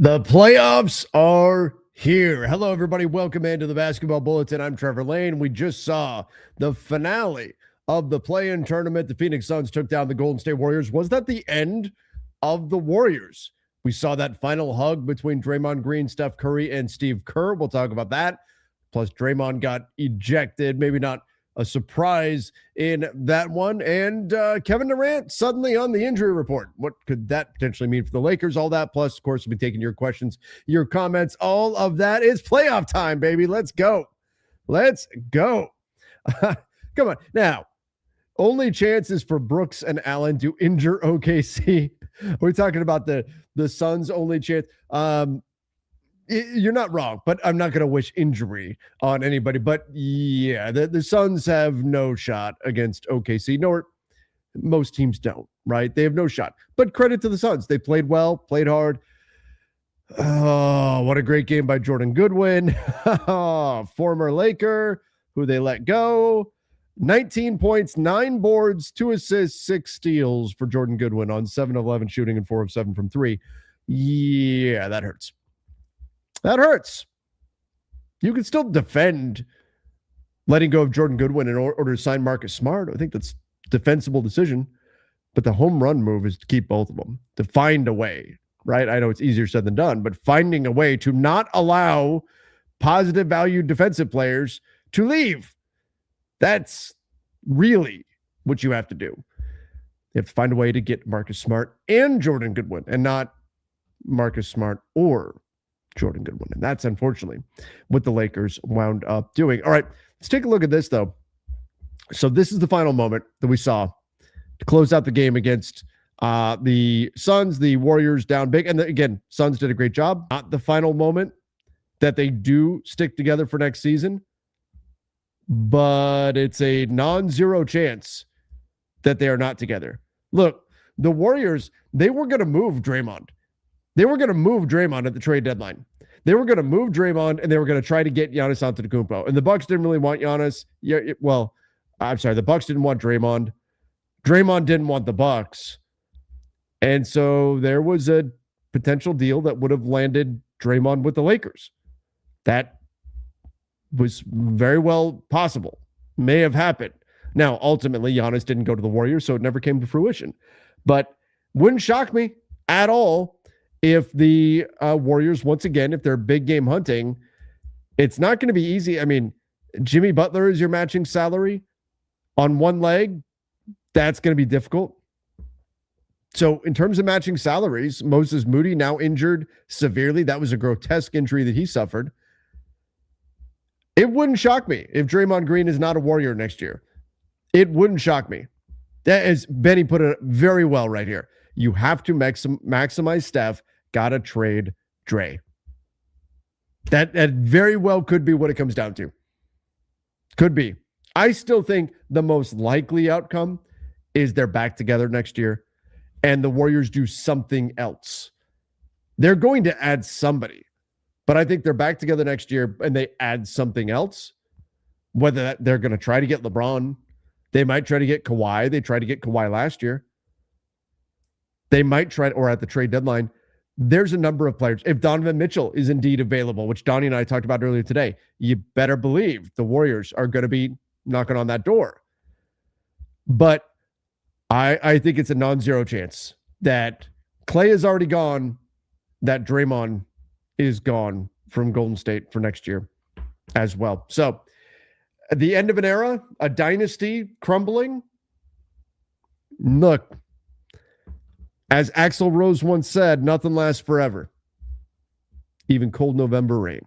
The playoffs are here. Hello, everybody. Welcome into the Basketball Bulletin. I'm Trevor Lane. We just saw the finale of the play-in tournament. The Phoenix Suns took down the Golden State Warriors. Was that the end of the Warriors? We saw that final hug between Draymond Green, Steph Curry, and Steve Kerr. We'll talk about that. Plus, Draymond got ejected. Maybe not a surprise in that one. And Kevin Durant suddenly on the injury report. What could that potentially mean for the Lakers? All that. Plus, of course, we'll be taking your questions, your comments. All of that is playoff time, baby. Let's go. Let's go. Come on. Now, only chances for Brooks and Allen to injure OKC. We're talking about the Suns' only chance. You're not wrong, but I'm not going to wish injury on anybody. But yeah, the Suns have no shot against OKC. Nor most teams don't, right? They have no shot. But credit to the Suns. They played well, played hard. Oh, what a great game by Jordan Goodwin, former Laker, who they let go. 19 points, 9 boards, 2 assists, 6 steals for Jordan Goodwin on 7 of 11 shooting and 4 of 7 from 3. Yeah, that hurts. That hurts. You can still defend letting go of Jordan Goodwin in order to sign Marcus Smart. I think that's a defensible decision. But the home run move is to keep both of them, to find a way, right? I know it's easier said than done, but finding a way to not allow positive value defensive players to leave. That's really what you have to do. You have to find a way to get Marcus Smart and Jordan Goodwin and not Marcus Smart or Jordan Goodwin. And that's unfortunately what the Lakers wound up doing. All right, let's take a look at this, though. So this is the final moment that we saw to close out the game against the Suns, the Warriors down big. And again, Suns did a great job. Not the final moment that they do stick together for next season, but it's a non-zero chance that they are not together. Look, the Warriors, they were going to move Draymond. They were going to move Draymond at the trade deadline. They were going to move Draymond, and they were going to try to get Giannis Antetokounmpo. And the Bucks didn't really want Giannis. The Bucks didn't want Draymond. Draymond didn't want the Bucks. And so there was a potential deal that would have landed Draymond with the Lakers. That was very well possible. May have happened. Now, ultimately, Giannis didn't go to the Warriors, so it never came to fruition. But wouldn't shock me at all if the Warriors, once again, if they're big game hunting, it's not going to be easy. I mean, Jimmy Butler is your matching salary on one leg. That's going to be difficult. So in terms of matching salaries, Moses Moody now injured severely. That was a grotesque injury that he suffered. It wouldn't shock me if Draymond Green is not a Warrior next year. It wouldn't shock me. That is, Benny put it very well right here. You have to maximize Steph. Gotta trade Dre. That very well could be what it comes down to. Could be. I still think the most likely outcome is they're back together next year and the Warriors do something else. They're going to add somebody, but I think they're back together next year and they add something else. Whether they're going to try to get LeBron, they might try to get Kawhi. They tried to get Kawhi last year. They might try, or at the trade deadline, there's a number of players. If Donovan Mitchell is indeed available, which Donnie and I talked about earlier today, you better believe the Warriors are going to be knocking on that door. But I think it's a non-zero chance that Clay is already gone, that Draymond is gone from Golden State for next year as well. So at the end of an era, a dynasty crumbling. Look, as Axl Rose once said, nothing lasts forever. Even cold November rain.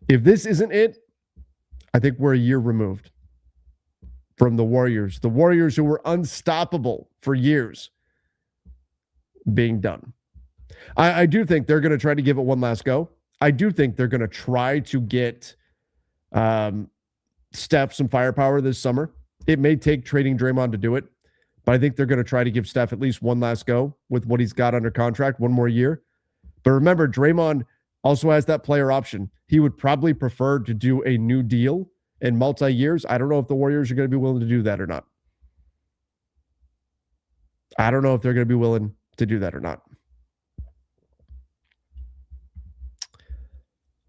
If this isn't it, I think we're a year removed from the Warriors. The Warriors who were unstoppable for years being done. I do think they're going to try to give it one last go. I do think they're going to try to get Steph some firepower this summer. It may take trading Draymond to do it, but I think they're going to try to give Steph at least one last go with what he's got under contract, one more year. But remember, Draymond also has that player option. He would probably prefer to do a new deal in multi-years. I don't know if the Warriors are going to be willing to do that or not. I don't know if they're going to be willing to do that or not.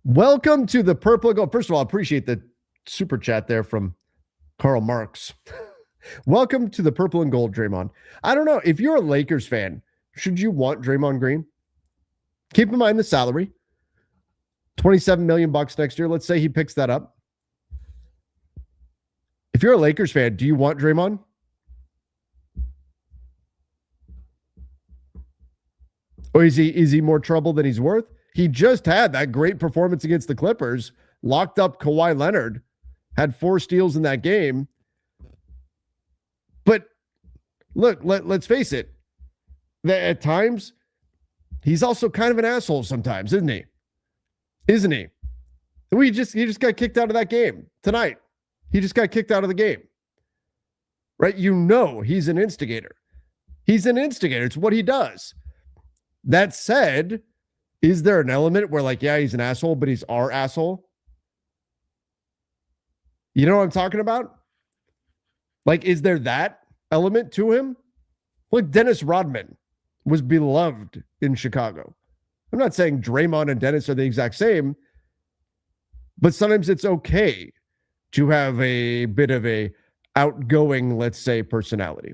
Welcome to the Purple and Gold. First of all, I appreciate the super chat there from Karl Marx. Welcome to the Purple and Gold, Draymond. I don't know. If you're a Lakers fan, should you want Draymond Green? Keep in mind the salary. $27 million next year. Let's say he picks that up. If you're a Lakers fan, do you want Draymond? Or is he more trouble than he's worth? He just had that great performance against the Clippers, locked up Kawhi Leonard, had 4 steals in that game. But look, let's face it. At times, he's also kind of an asshole sometimes, isn't he? Isn't he? He just got kicked out of that game tonight. He just got kicked out of the game. Right? You know he's an instigator. He's an instigator. It's what he does. That said, is there an element where like, yeah, he's an asshole, but he's our asshole? You know what I'm talking about? Like, is there that element to him? Like Dennis Rodman was beloved in Chicago. I'm not saying Draymond and Dennis are the exact same, but sometimes it's okay to have a bit of a outgoing, let's say, personality.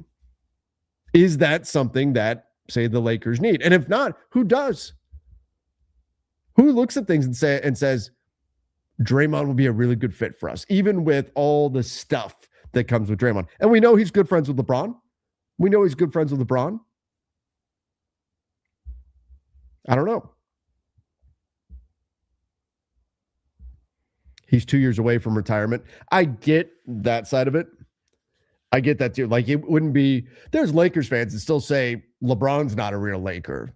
Is that something that, say, the Lakers need? And if not, who does? Who looks at things and says, Draymond will be a really good fit for us, even with all the stuff that comes with Draymond. And we know he's good friends with LeBron. I don't know. He's 2 years away from retirement. I get that side of it. I get that too. Like, it wouldn't be, there's Lakers fans that still say LeBron's not a real Laker.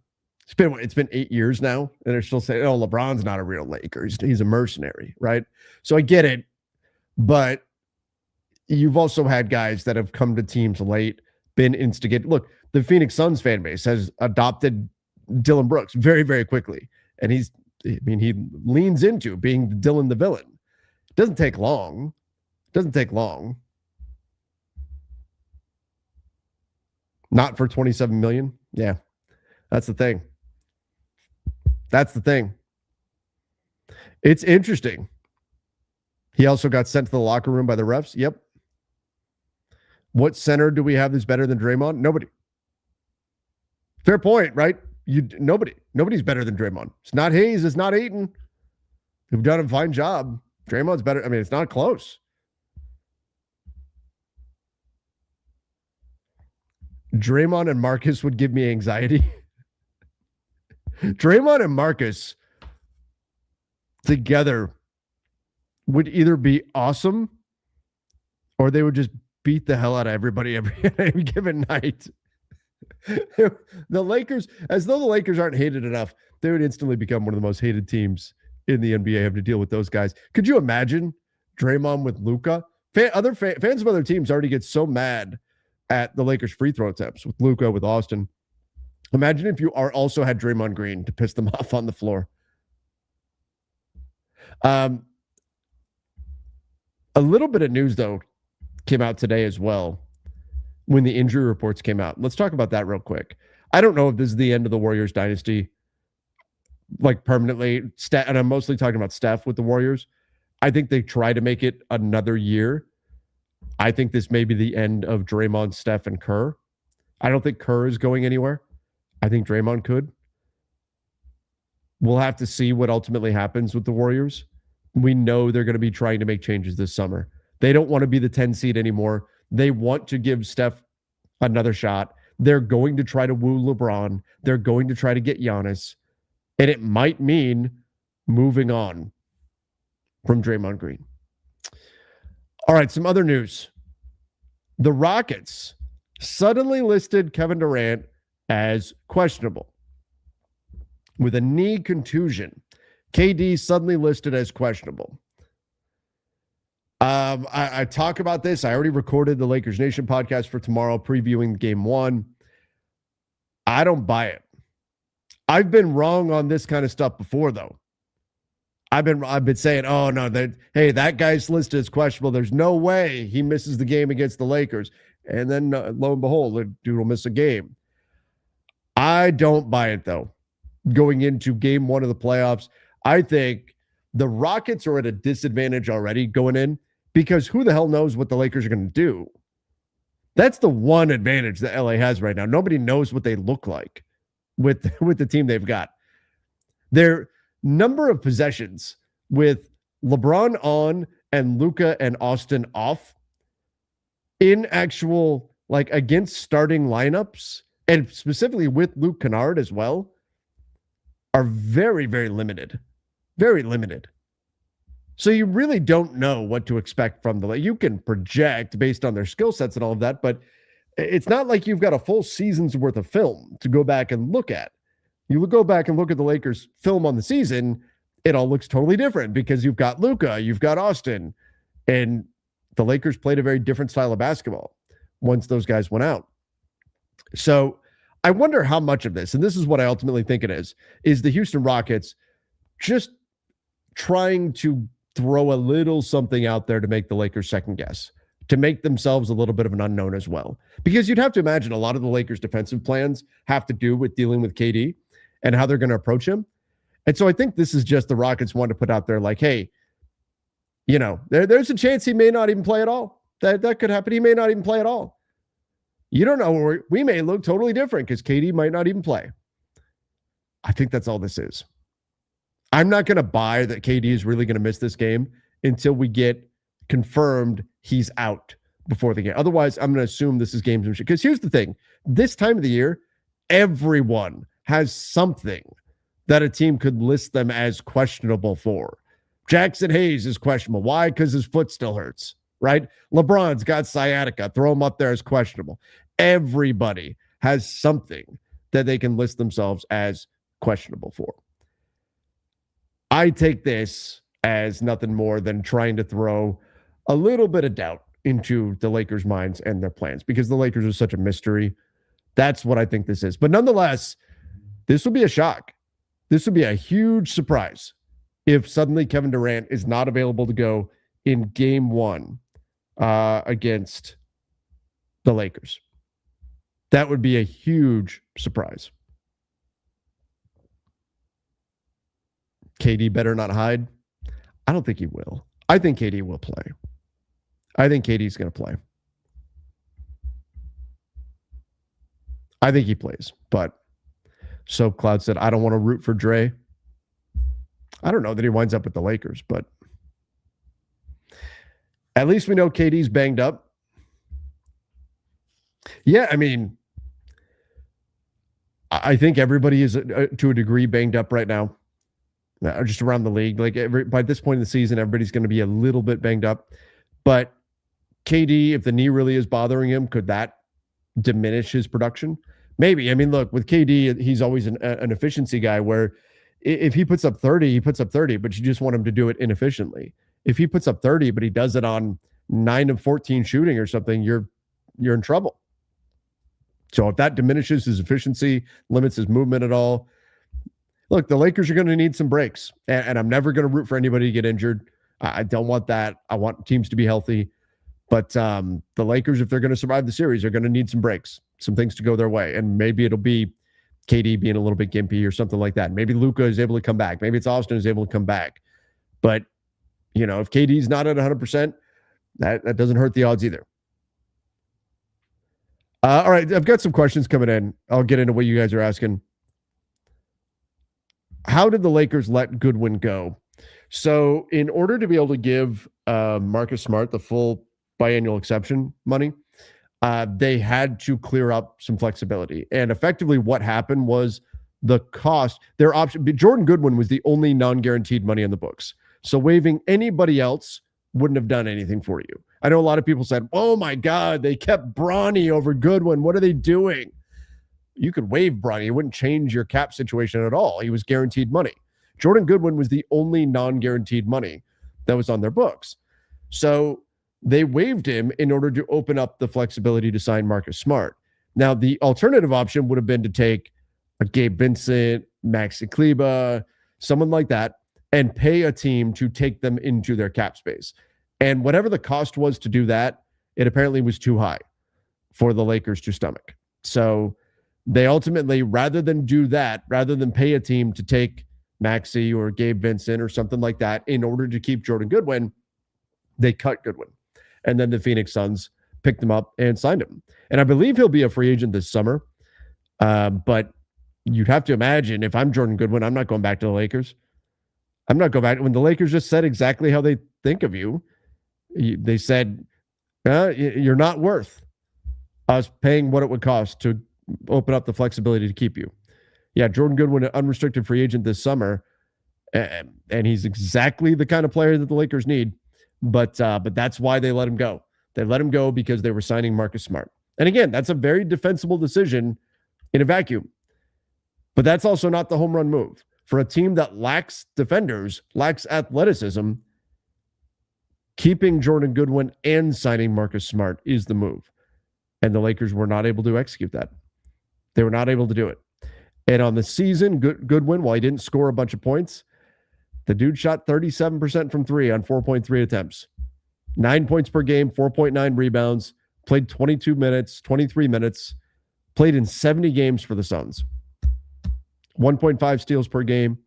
It's been 8 years now, and they're still saying, oh, LeBron's not a real Laker. He's a mercenary, right? So I get it, but you've also had guys that have come to teams late, been instigated. Look, the Phoenix Suns fan base has adopted Dylan Brooks very, very quickly, and he leans into being Dylan the villain. It doesn't take long. Not for $27 million. Yeah, that's the thing. It's interesting. He also got sent to the locker room by the refs. Yep. What center do we have that's better than Draymond? Nobody. Fair point, right? Nobody's better than Draymond. It's not Hayes. It's not Ayton, who've done a fine job. Draymond's better. I mean, it's not close. Draymond and Marcus would give me anxiety. Draymond and Marcus together would either be awesome or they would just beat the hell out of everybody every given night. The Lakers, as though the Lakers aren't hated enough, they would instantly become one of the most hated teams in the NBA, having to deal with those guys. Could you imagine Draymond with Luka? Fans of other teams already get so mad at the Lakers' free throw attempts with Luka, with Austin. Imagine if you also had Draymond Green to piss them off on the floor. A little bit of news, though, came out today as well when the injury reports came out. Let's talk about that real quick. I don't know if this is the end of the Warriors dynasty, like permanently. And I'm mostly talking about Steph with the Warriors. I think they try to make it another year. I think this may be the end of Draymond, Steph, and Kerr. I don't think Kerr is going anywhere. I think Draymond could. We'll have to see what ultimately happens with the Warriors. We know they're going to be trying to make changes this summer. They don't want to be the 10 seed anymore. They want to give Steph another shot. They're going to try to woo LeBron. They're going to try to get Giannis. And it might mean moving on from Draymond Green. All right, some other news. The Rockets suddenly listed Kevin Durant as questionable with a knee contusion. KD suddenly listed as questionable. I talk about this. I already recorded the Lakers Nation podcast for tomorrow, previewing game 1. I don't buy it. I've been wrong on this kind of stuff before, though. I've been saying, oh no, that guy's listed as questionable. There's no way he misses the game against the Lakers. And then lo and behold, the dude will miss a game. I don't buy it, though. Going into game one of the playoffs, I think the Rockets are at a disadvantage already going in because who the hell knows what the Lakers are going to do? That's the one advantage that LA has right now. Nobody knows what they look like with the team they've got. Their number of possessions with LeBron on and Luka and Austin off in actual, like, against starting lineups, and specifically with Luke Kennard as well, are very, very limited. Very limited. So you really don't know what to expect from the. You can project based on their skill sets and all of that, but it's not like you've got a full season's worth of film to go back and look at. You go back and look at the Lakers' film on the season, it all looks totally different because you've got Luka, you've got Austin, and the Lakers played a very different style of basketball once those guys went out. So I wonder how much of this, and this is what I ultimately think it is the Houston Rockets just trying to throw a little something out there to make the Lakers second guess, to make themselves a little bit of an unknown as well. Because you'd have to imagine a lot of the Lakers' defensive plans have to do with dealing with KD and how they're going to approach him. And so I think this is just the Rockets want to put out there like, hey, you know, there's a chance he may not even play at all. That could happen. He may not even play at all. You don't know. We may look totally different because KD might not even play. I think that's all this is. I'm not going to buy that KD is really going to miss this game until we get confirmed he's out before the game. Otherwise, I'm going to assume this is gamesmanship. Because here's the thing. This time of the year, everyone has something that a team could list them as questionable for. Jackson Hayes is questionable. Why? Because his foot still hurts, right? LeBron's got sciatica. Throw him up there as questionable. Everybody has something that they can list themselves as questionable for. I take this as nothing more than trying to throw a little bit of doubt into the Lakers' minds and their plans because the Lakers are such a mystery. That's what I think this is. But nonetheless, this would be a shock. This would be a huge surprise if suddenly Kevin Durant is not available to go in game one against the Lakers. That would be a huge surprise. KD better not hide. I don't think he will. I think KD will play. I think KD's going to play. I think he plays, but Soap Cloud said, I don't want to root for Dre. I don't know that he winds up with the Lakers, but at least we know KD's banged up. Yeah, I mean, I think everybody is to a degree banged up right now. Just around the league. Like by this point in the season, everybody's going to be a little bit banged up. But KD, if the knee really is bothering him, could that diminish his production? Maybe. I mean, look, with KD, he's always an efficiency guy where if he puts up 30, he puts up 30, but you just want him to do it inefficiently. If he puts up 30, but he does it on 9 of 14 shooting or something, you're in trouble. So if that diminishes his efficiency, limits his movement at all, look, the Lakers are going to need some breaks, and I'm never going to root for anybody to get injured. I don't want that. I want teams to be healthy. But the Lakers, if they're going to survive the series, are going to need some breaks, some things to go their way. And maybe it'll be KD being a little bit gimpy or something like that. Maybe Luka is able to come back. Maybe it's Austin is able to come back. But, you know, if KD's not at 100%, that doesn't hurt the odds either. All right, I've got some questions coming in. I'll get into what you guys are asking. How did the Lakers let Goodwin go? So in order to be able to give Marcus Smart the full biannual exception money, they had to clear up some flexibility. And effectively what happened was the cost, their option, Jordan Goodwin was the only non-guaranteed money in the books. So waiving anybody else wouldn't have done anything for you. I know a lot of people said, oh my God, they kept Bronny over Goodwin. What are they doing? You could waive Bronny. It wouldn't change your cap situation at all. He was guaranteed money. Jordan Goodwin was the only non-guaranteed money that was on their books. So they waived him in order to open up the flexibility to sign Marcus Smart. Now, the alternative option would have been to take a Gabe Vincent, Maxi Kleber, someone like that, and pay a team to take them into their cap space. And whatever the cost was to do that, it apparently was too high for the Lakers to stomach. So They ultimately, rather than do that, rather than pay a team to take Maxey or Gabe Vincent or something like that in order to keep Jordan Goodwin, they cut Goodwin. And then the Phoenix Suns picked him up and signed him. And I believe he'll be a free agent this summer. But you'd have to imagine, if I'm Jordan Goodwin, I'm not going back to the Lakers. I'm not going back. When the Lakers just said exactly how they think of you, they said, you're not worth us paying what it would cost to open up the flexibility to keep you. Yeah, Jordan Goodwin, an unrestricted free agent this summer, and he's exactly the kind of player that the Lakers need. But that's why they let him go. They let him go because they were signing Marcus Smart. And again, that's a very defensible decision in a vacuum. But that's also not the home run move. For a team that lacks defenders, lacks athleticism, keeping Jordan Goodwin and signing Marcus Smart is the move. And the Lakers were not able to execute that. They were not able to do it. And on the season, Goodwin, while he didn't score a bunch of points, the dude shot 37% from three on 4.3 attempts. 9 points per game, 4.9 rebounds, played 22 minutes, 23 minutes, played in 70 games for the Suns. 1.5 steals per game.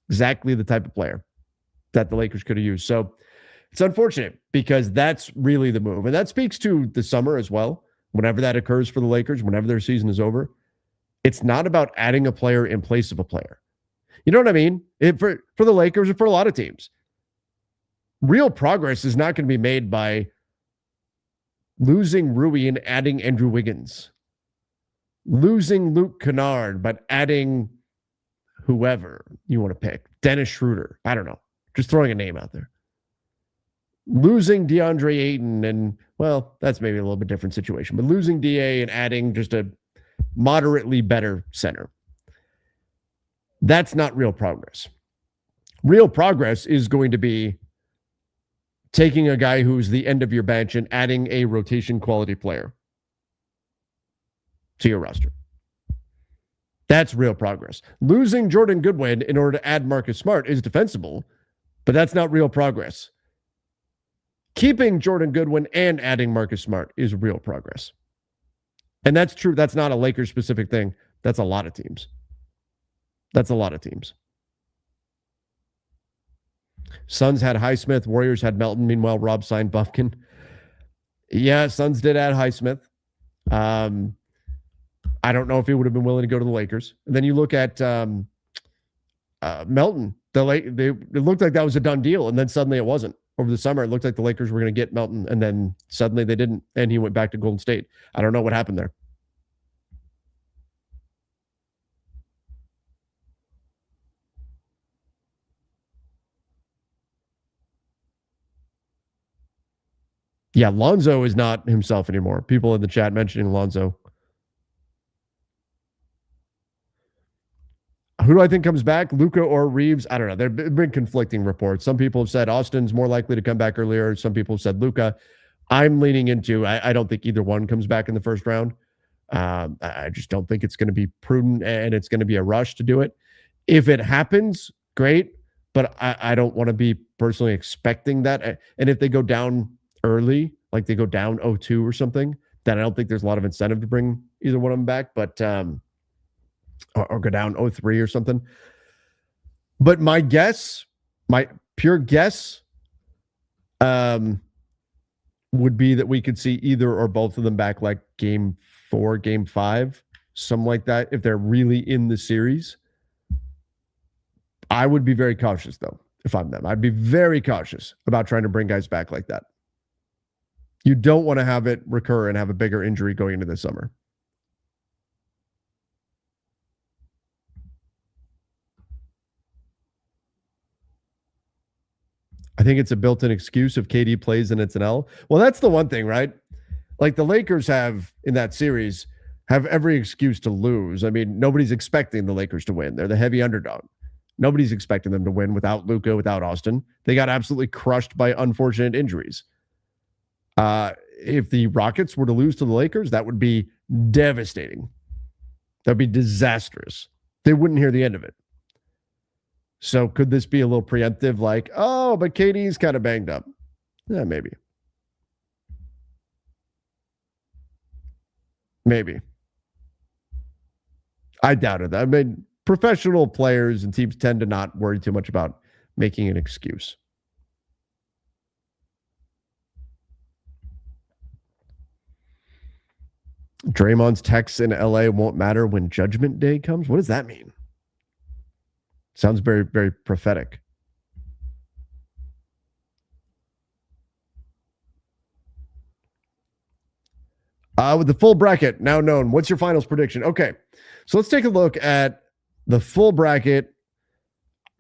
Exactly the type of player that the Lakers could have used. So it's unfortunate because that's really the move. And that speaks to the summer as well. Whenever that occurs for the Lakers, whenever their season is over, it's not about adding a player in place of a player. You know what I mean? For the Lakers or for a lot of teams, real progress is not going to be made by losing Rui and adding Andrew Wiggins, losing Luke Kennard, but adding whoever you want to pick, Dennis Schroeder. I don't know. Just throwing a name out there. Losing DeAndre Ayton and, well, that's maybe a little bit different situation, but losing DA and adding just a moderately better center. That's not real progress. Real progress is going to be taking a guy who's the end of your bench and adding a rotation quality player to your roster. That's real progress. Losing Jordan Goodwin in order to add Marcus Smart is defensible, but that's not real progress. Keeping Jordan Goodwin and adding Marcus Smart is real progress. And that's true. That's not a Lakers specific thing. That's a lot of teams. That's a lot of teams. Suns had Highsmith. Warriors had Melton. Meanwhile, Rob signed Buffkin. Yeah, Suns did add Highsmith. I don't know if he would have been willing to go to the Lakers. And then you look at Melton. It looked like that was a done deal, and then suddenly it wasn't. Over the summer, it looked like the Lakers were going to get Melton, and then suddenly they didn't, and he went back to Golden State. I don't know what happened there. Yeah, Lonzo is not himself anymore. People in the chat mentioning Lonzo. Who do I think comes back? Luka or Reeves? I don't know. There have been conflicting reports. Some people have said Austin's more likely to come back earlier. Some people have said Luka. I'm leaning into, I don't think either one comes back in the first round. I just don't think it's going to be prudent and it's going to be a rush to do it. If it happens, great. But I don't want to be personally expecting that. And if they go down early, like they go down 0-2 or something, then I don't think there's a lot of incentive to bring either one of them back. But or go down 0-3 or something. But my guess, my pure guess, would be that we could see either or both of them back like game 4, game 5, something like that, if they're really in the series. I would be very cautious, though, if I'm them. I'd be very cautious about trying to bring guys back like that. You don't want to have it recur and have a bigger injury going into the summer. I think it's a built-in excuse if KD plays and it's an L. Well, that's the one thing, right? Like the Lakers have in that series have every excuse to lose. I mean, nobody's expecting the Lakers to win. They're the heavy underdog. Nobody's expecting them to win without Luka, without Austin. They got absolutely crushed by unfortunate injuries. If the Rockets were to lose to the Lakers, that would be devastating. That would be disastrous. They wouldn't hear the end of it. So could this be a little preemptive, like, oh, but KD's kind of banged up? Yeah, maybe. Maybe. I doubt it. I mean, professional players and teams tend to not worry too much about making an excuse. Draymond's texts in LA won't matter when Judgment Day comes. What does that mean? Sounds very, very prophetic. With the full bracket now known, what's your finals prediction? Okay, so let's take a look at the full bracket.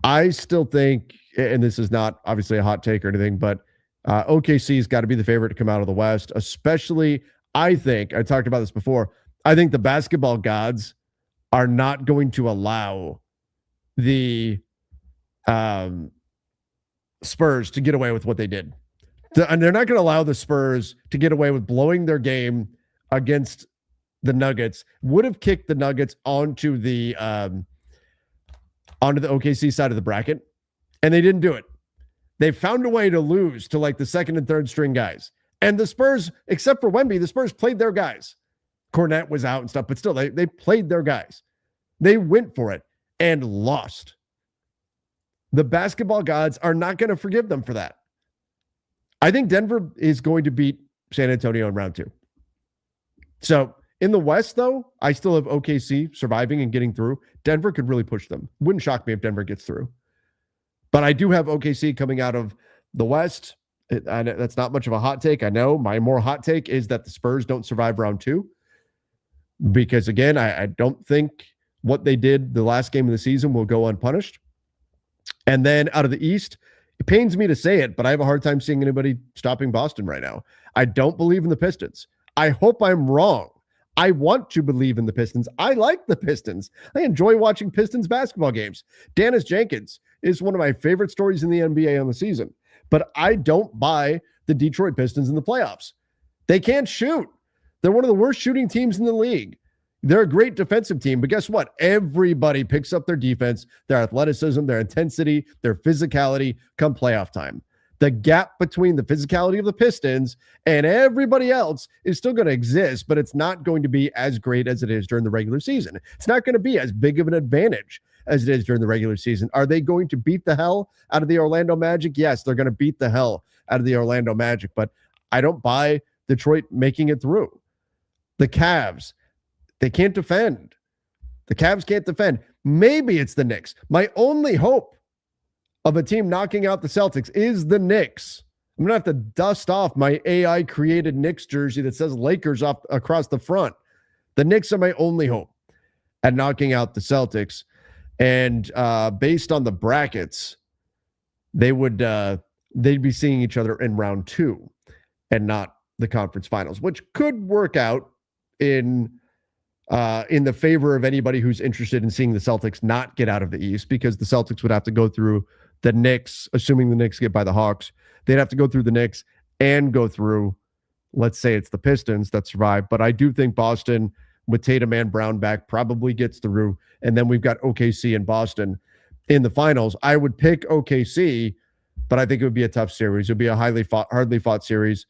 I still think, and this is not obviously a hot take or anything, but OKC's got to be the favorite to come out of the West, especially, I think, I talked about this before, I think the basketball gods are not going to allow the Spurs to get away with what they did. And they're not going to allow the Spurs to get away with blowing their game against the Nuggets. Would have kicked the Nuggets onto the OKC side of the bracket, and they didn't do it. They found a way to lose to like the second and third string guys. And the Spurs, except for Wemby, the Spurs played their guys. Cornette was out and stuff, but still, they played their guys. They went for it and lost. The basketball gods are not going to forgive them for that. I think Denver is going to beat San Antonio in round 2. So in the West, though, I still have OKC surviving and getting through. Denver could really push them. Wouldn't shock me if Denver gets through. But I do have OKC coming out of the West. That's not much of a hot take. I know my more hot take is that the Spurs don't survive round 2. Because, again, I don't think what they did the last game of the season will go unpunished. And then out of the East, it pains me to say it, but I have a hard time seeing anybody stopping Boston right now. I don't believe in the Pistons. I hope I'm wrong. I want to believe in the Pistons. I like the Pistons. I enjoy watching Pistons basketball games. Dennis Jenkins is one of my favorite stories in the NBA on the season. But I don't buy the Detroit Pistons in the playoffs. They can't shoot. They're one of the worst shooting teams in the league. They're a great defensive team, but guess what? Everybody picks up their defense, their athleticism, their intensity, their physicality come playoff time. The gap between the physicality of the Pistons and everybody else is still going to exist, but it's not going to be as great as it is during the regular season. It's not going to be as big of an advantage as it is during the regular season. Are they going to beat the hell out of the Orlando Magic? Yes, they're going to beat the hell out of the Orlando Magic, but I don't buy Detroit making it through. The Cavs, they can't defend. The Cavs can't defend. Maybe it's the Knicks. My only hope of a team knocking out the Celtics is the Knicks. I'm going to have to dust off my AI-created Knicks jersey that says Lakers off across the front. The Knicks are my only hope at knocking out the Celtics. And based on the brackets, they'd be seeing each other in round 2 and not the conference finals, which could work out in the favor of anybody who's interested in seeing the Celtics not get out of the East, because the Celtics would have to go through the Knicks, assuming the Knicks get by the Hawks. They'd have to go through the Knicks and go through, let's say it's the Pistons that survive. But I do think Boston, with Tatum and Brown back, probably gets through. And then we've got OKC and Boston in the finals. I would pick OKC, but I think it would be a tough series. It would be a hardly fought series.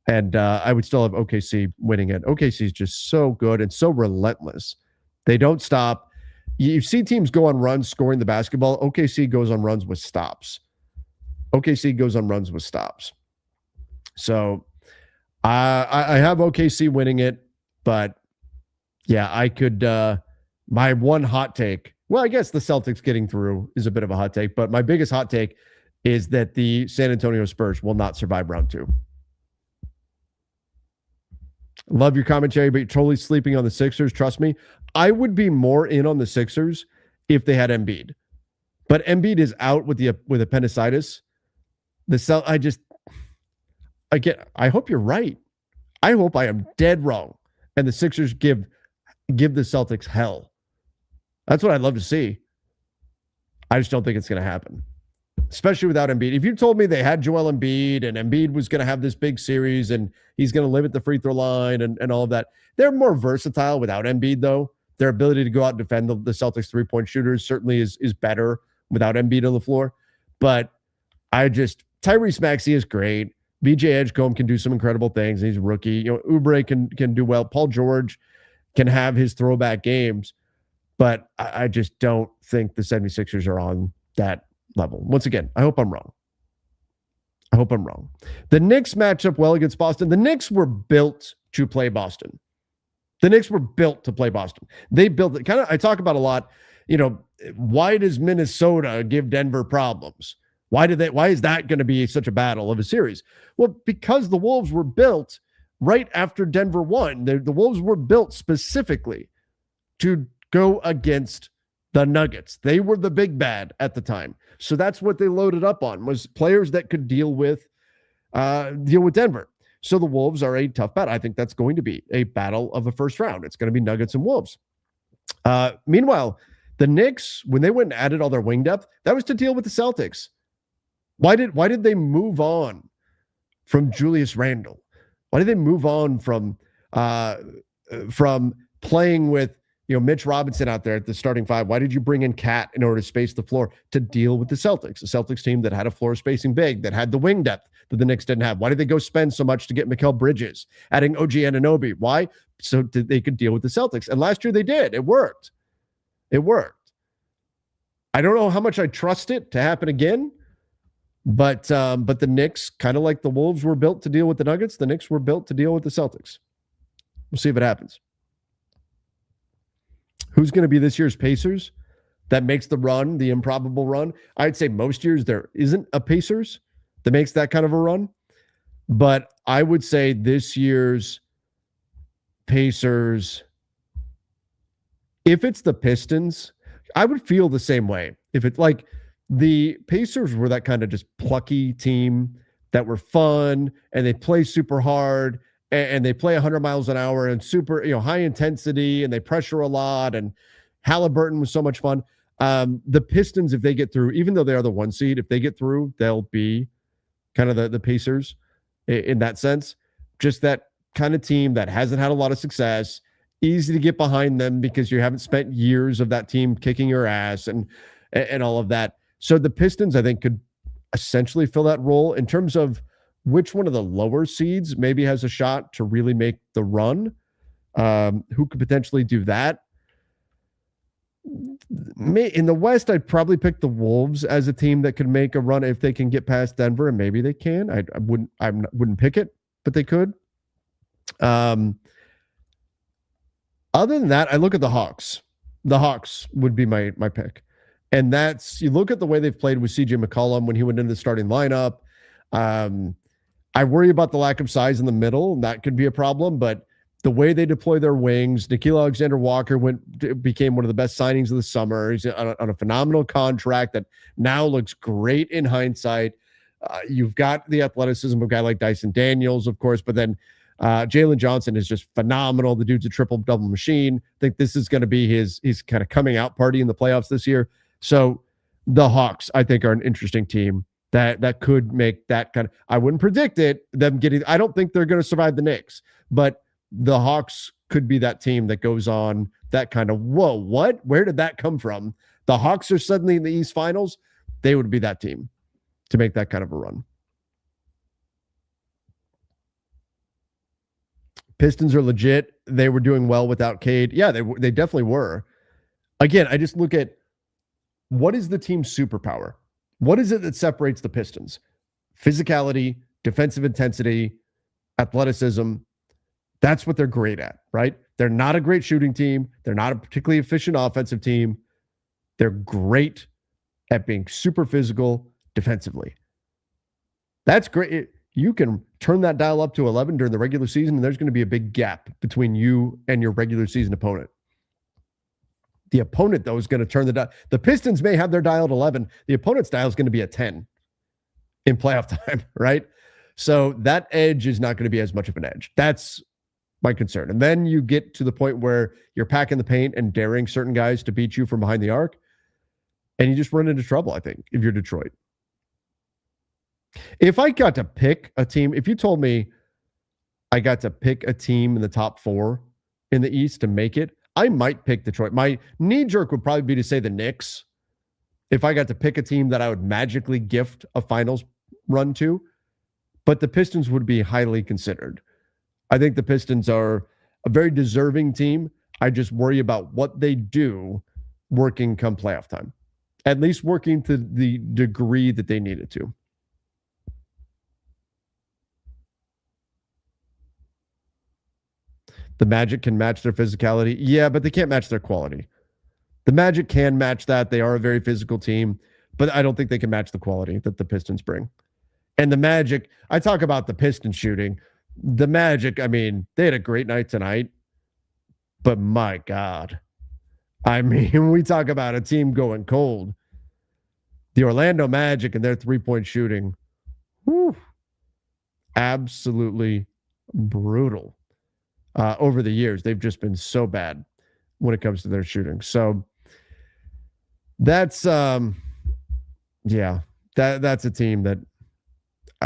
And I would still have OKC winning it. OKC is just so good and so relentless. They don't stop. You see teams go on runs scoring the basketball. OKC goes on runs with stops. OKC goes on runs with stops. So I have OKC winning it. But, yeah, I could my one hot take, well, I guess the Celtics getting through is a bit of a hot take. But my biggest hot take is that the San Antonio Spurs will not survive round 2. Love your commentary, but you're totally sleeping on the Sixers. Trust me. I would be more in on the Sixers if they had Embiid. But Embiid is out with appendicitis. I hope you're right. I hope I am dead wrong. And the Sixers give the Celtics hell. That's what I'd love to see. I just don't think it's going to happen, especially without Embiid. If you told me they had Joel Embiid and Embiid was going to have this big series and he's going to live at the free throw line and all of that, they're more versatile without Embiid, though. Their ability to go out and defend the Celtics three-point shooters certainly is better without Embiid on the floor. But Tyrese Maxey is great. VJ Edgecombe can do some incredible things. He's a rookie. Oubre can do well. Paul George can have his throwback games. But I just don't think the 76ers are on that level. Once again, I hope I'm wrong. The Knicks match up well against Boston. The Knicks were built to play Boston. They built it. I talk about a lot, why does Minnesota give Denver problems? Why is that going to be such a battle of a series? Well, because the Wolves were built right after Denver won. The Wolves were built specifically to go against the Nuggets. They were the big bad at the time. So that's what they loaded up on, was players that could deal with Denver. So the Wolves are a tough battle. I think that's going to be a battle of the first round. It's going to be Nuggets and Wolves. Meanwhile, the Knicks, when they went and added all their wing depth, that was to deal with the Celtics. Why did they move on from Julius Randle? Why did they move on from playing with Mitch Robinson out there at the starting five? Why did you bring in Cat in order to space the floor to deal with the Celtics? The Celtics team that had a floor spacing big, that had the wing depth that the Knicks didn't have. Why did they go spend so much to get Mikal Bridges, adding OG Anunoby? Why? So that they could deal with the Celtics. And last year they did. It worked. I don't know how much I trust it to happen again, but the Knicks, kind of like the Wolves were built to deal with the Nuggets, the Knicks were built to deal with the Celtics. We'll see if it happens. Who's going to be this year's Pacers that makes the run, the improbable run? I'd say most years there isn't a Pacers that makes that kind of a run. But I would say this year's Pacers, if it's the Pistons, I would feel the same way. If it's like the Pacers were that kind of just plucky team that were fun and they play super hard and they play 100 miles an hour and super, high intensity, and they pressure a lot, and Halliburton was so much fun. The Pistons, if they get through, even though they are the 1 seed, if they get through, they'll be kind of the Pacers in that sense. Just that kind of team that hasn't had a lot of success, easy to get behind them because you haven't spent years of that team kicking your ass and all of that. So the Pistons, I think, could essentially fill that role. In terms of which one of the lower seeds maybe has a shot to really make the run, who could potentially do that? In the West, I'd probably pick the Wolves as a team that could make a run if they can get past Denver, and maybe they can. I wouldn't pick it, but they could. Other than that, I look at the Hawks. The Hawks would be my pick. And that's, you look at the way they've played with CJ McCollum when he went into the starting lineup. I worry about the lack of size in the middle, and that could be a problem, but the way they deploy their wings, Nickeil Alexander-Walker became one of the best signings of the summer. He's on a phenomenal contract that now looks great in hindsight. You've got the athleticism of a guy like Dyson Daniels, of course, but then Jalen Johnson is just phenomenal. The dude's a triple-double machine. I think this is going to be his kind of coming out party in the playoffs this year. So the Hawks, I think, are an interesting team that could make that kind of, I wouldn't predict it, them getting, I don't think they're going to survive the Knicks, but the Hawks could be that team that goes on that kind of, whoa, what? Where did that come from? The Hawks are suddenly in the East Finals. They would be that team to make that kind of a run. Pistons are legit. They were doing well without Cade. Yeah, they definitely were. Again, I just look at, what is the team's superpower? What is it that separates the Pistons? Physicality, defensive intensity, athleticism. That's what they're great at, right? They're not a great shooting team. They're not a particularly efficient offensive team. They're great at being super physical defensively. That's great. You can turn that dial up to 11 during the regular season, and there's going to be a big gap between you and your regular season opponent. The opponent, though, is going to turn the dial. The Pistons may have their dial at 11. The opponent's dial is going to be at 10 in playoff time, right? So that edge is not going to be as much of an edge. That's my concern. And then you get to the point where you're packing the paint and daring certain guys to beat you from behind the arc, and you just run into trouble, I think, if you're Detroit. If I got to pick a team, if you told me I got to pick a team in the top 4 in the East to make it, I might pick Detroit. My knee jerk would probably be to say the Knicks. If I got to pick a team that I would magically gift a finals run to, but the Pistons would be highly considered. I think the Pistons are a very deserving team. I just worry about what they do working come playoff time, at least working to the degree that they needed to. The Magic can match their physicality. Yeah, but they can't match their quality. The Magic can match that. They are a very physical team, but I don't think they can match the quality that the Pistons bring. And the Magic, I talk about the Pistons shooting. The Magic, I mean, they had a great night tonight, but my God. I mean, we talk about a team going cold. The Orlando Magic and their three-point shooting, whew, absolutely brutal. Over the years, they've just been so bad when it comes to their shooting. So that's that's a team that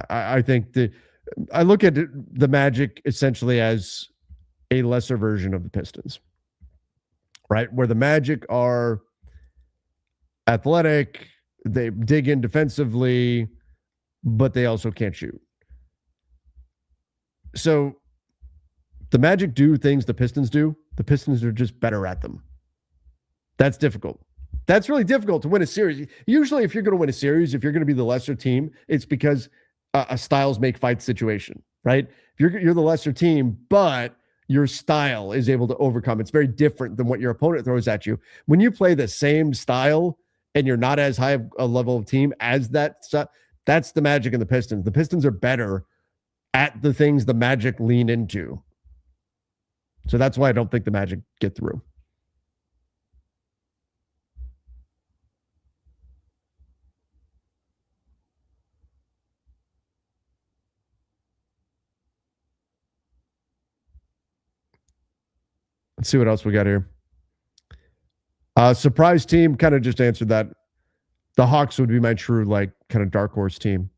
I think I look at the Magic essentially as a lesser version of the Pistons, right? Where the Magic are athletic, they dig in defensively, but they also can't shoot. So the Magic do things the Pistons do. The Pistons are just better at them. That's difficult. That's really difficult to win a series. Usually, if you're going to win a series, if you're going to be the lesser team, it's because a styles make fight situation, right? If you're the lesser team, but your style is able to overcome. It's very different than what your opponent throws at you. When you play the same style and you're not as high a level of team as that, that's the Magic and the Pistons. The Pistons are better at the things the Magic lean into. So that's why I don't think the Magic get through. Let's see what else we got here. Surprise team, kind of just answered that. The Hawks would be my true, like, kind of dark horse team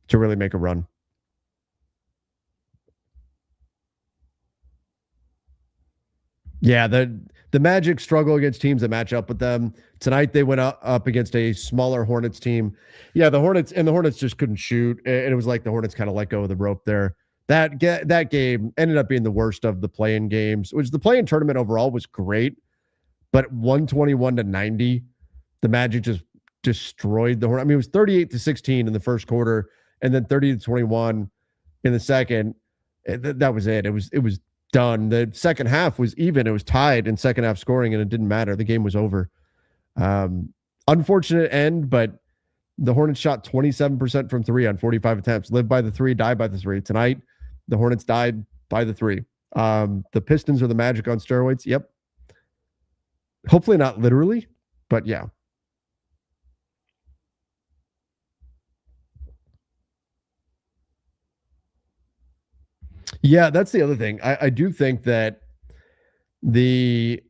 to really make a run. Yeah, the Magic struggle against teams that match up with them. Tonight they went up against a smaller Hornets team. Yeah, the Hornets just couldn't shoot. And it was like the Hornets kind of let go of the rope there. That game ended up being the worst of the play-in games, which the play-in tournament overall was great, but 121-90, the Magic just destroyed the Hornets. I mean, it was 38-16 in the first quarter, and then 30-21 in the second. That was it. It was done. The second half was even. It was tied in second half scoring, and it didn't matter. The game was over. Unfortunate end, but the Hornets shot 27% from three on 45 attempts. Live by the three, die by the three. Tonight, the Hornets died by the three. The Pistons are the Magic on steroids. Yep. Hopefully not literally, but yeah. Yeah, that's the other thing. I do think that the